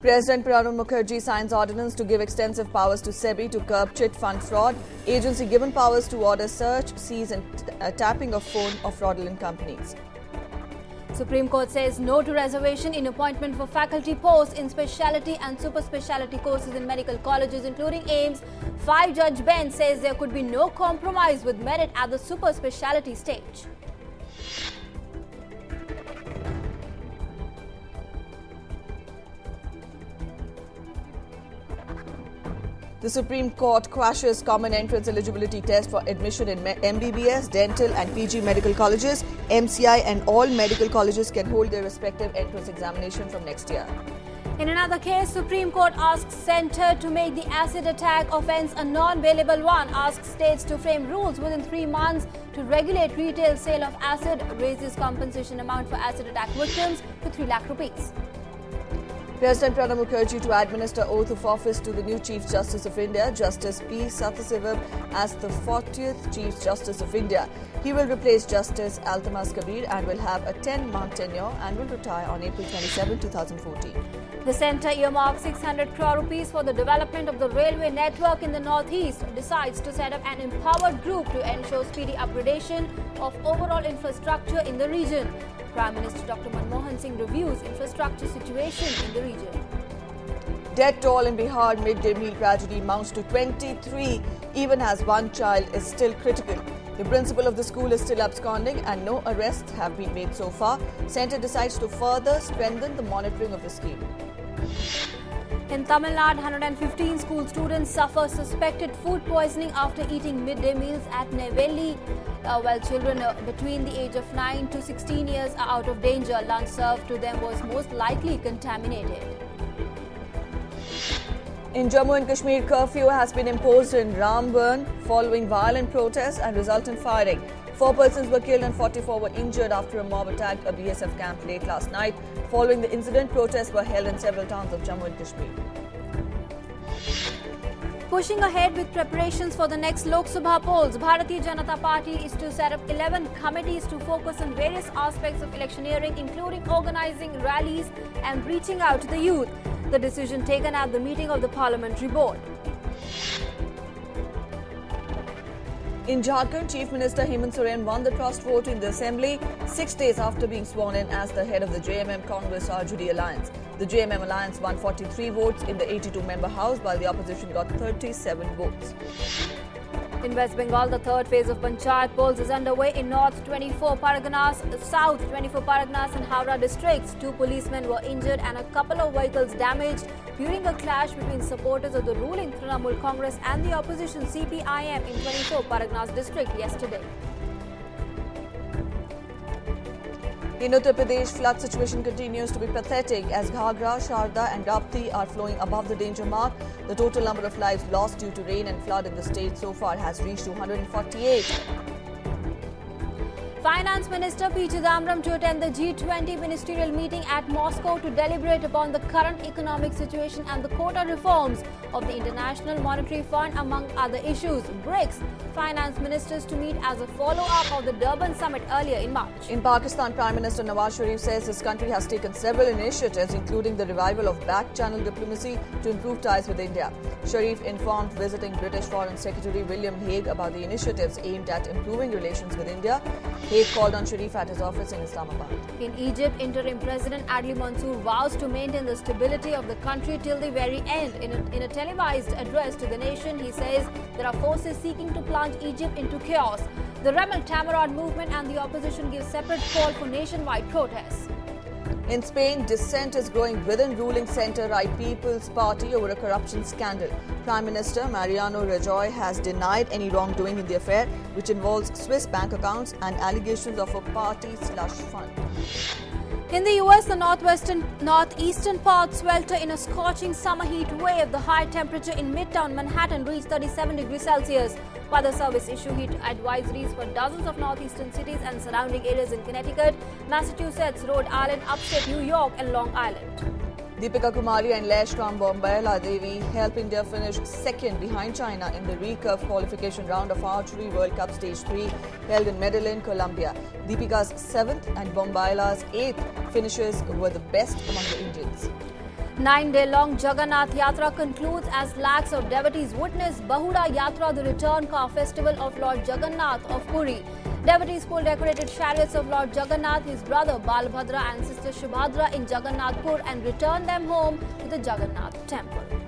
President Pranab Mukherjee signs ordinance to give extensive powers to SEBI to curb chit fund fraud. Agency given powers to order search, seize and tapping of phone of fraudulent companies. Supreme Court says no to reservation in appointment for faculty posts in specialty and super specialty courses in medical colleges including AIIMS. 5-judge bench says there could be no compromise with merit at the super specialty stage. The Supreme Court quashes common entrance eligibility test for admission in MBBS, dental and PG medical colleges. MCI and all medical colleges can hold their respective entrance examination from next year. In another case, Supreme Court asks Centre to make the acid attack offence a non-bailable one, asks states to frame rules within 3 months to regulate retail sale of acid, raises compensation amount for acid attack victims to 3 lakh rupees. President Pranab Mukherjee to administer oath of office to the new Chief Justice of India, Justice P. Sathasivam, as the 40th Chief Justice of India. He will replace Justice Altamas Kabir and will have a 10-month tenure and will retire on April 27, 2014. The centre earmarks 600 crore rupees for the development of the railway network in the northeast, decides to set up an empowered group to ensure speedy upgradation of overall infrastructure in the region. Prime Minister Dr. Manmohan Singh reviews infrastructure situation in the region. Death toll in Bihar mid-day meal tragedy mounts to 23, even as one child is still critical. The principal of the school is still absconding and no arrests have been made so far. Centre decides to further strengthen the monitoring of the scheme. In Tamil Nadu, 115 school students suffer suspected food poisoning after eating midday meals at Neyveli. While children between the age of 9 to 16 years are out of danger, lunch served to them was most likely contaminated. In Jammu and Kashmir, curfew has been imposed in Ramban following violent protests and resultant firing. 4 persons were killed and 44 were injured after a mob attacked a BSF camp late last night. Following the incident, protests were held in several towns of Jammu and Kashmir. Pushing ahead with preparations for the next Lok Sabha polls, Bharatiya Janata Party is to set up 11 committees to focus on various aspects of electioneering, including organizing rallies and reaching out to the youth. The decision taken at the meeting of the Parliamentary Board. In Jharkhand, Chief Minister Hemant Soren won the trust vote in the Assembly 6 days after being sworn in as the head of the JMM Congress RJD alliance. The JMM alliance won 43 votes in the 82-member House, while the opposition got 37 votes. In West Bengal, the third phase of Panchayat polls is underway in North 24 Parganas, South 24 Parganas and Howrah districts. 2 policemen were injured and a couple of vehicles damaged during a clash between supporters of the ruling Trinamool Congress and the opposition CPIM in 24 Parganas district yesterday. In Uttar Pradesh, flood situation continues to be pathetic as Ghagra, Sharda and Rapti are flowing above the danger mark. The total number of lives lost due to rain and flood in the state so far has reached 248. Finance Minister P. Chidambaram to attend the G20 ministerial meeting at Moscow to deliberate upon the current economic situation and the quota reforms of the International Monetary Fund among other issues. BRICS finance ministers to meet as a follow-up of the Durban summit earlier in March. In Pakistan, Prime Minister Nawaz Sharif says his country has taken several initiatives, including the revival of back-channel diplomacy to improve ties with India. Sharif informed visiting British Foreign Secretary William Hague about the initiatives aimed at improving relations with India. Hague called on Sharif at his office in Islamabad. In Egypt, interim President Adli Mansour vows to maintain the stability of the country till the very end. In a televised address to the nation, he says there are forces seeking to plunge Egypt into chaos. The Rebel Tamarod movement and the opposition give separate call for nationwide protests. In Spain, dissent is growing within ruling centre-right People's Party over a corruption scandal. Prime Minister Mariano Rajoy has denied any wrongdoing in the affair, which involves Swiss bank accounts and allegations of a party slush fund. In the US, the northeastern parts swelter in a scorching summer heat wave. The high temperature in midtown Manhattan reached 37 degrees Celsius. Weather Service issue heat advisories for dozens of northeastern cities and surrounding areas in Connecticut, Massachusetts, Rhode Island, upstate New York and Long Island. Deepika Kumari and Layshram Bombayla Devi help India finish second behind China in the recurve qualification round of Archery World Cup Stage 3 held in Medellin, Colombia. Deepika's 7th and Bombayla's 8th finishes were the best among the Indians. 9-day-long Jagannath Yatra concludes as lakhs of devotees witness Bahuda Yatra, the return car festival of Lord Jagannath of Puri. Devotees pulled decorated chariots of Lord Jagannath, his brother Balabhadra and sister Subhadra in Jagannath Pur and returned them home to the Jagannath temple.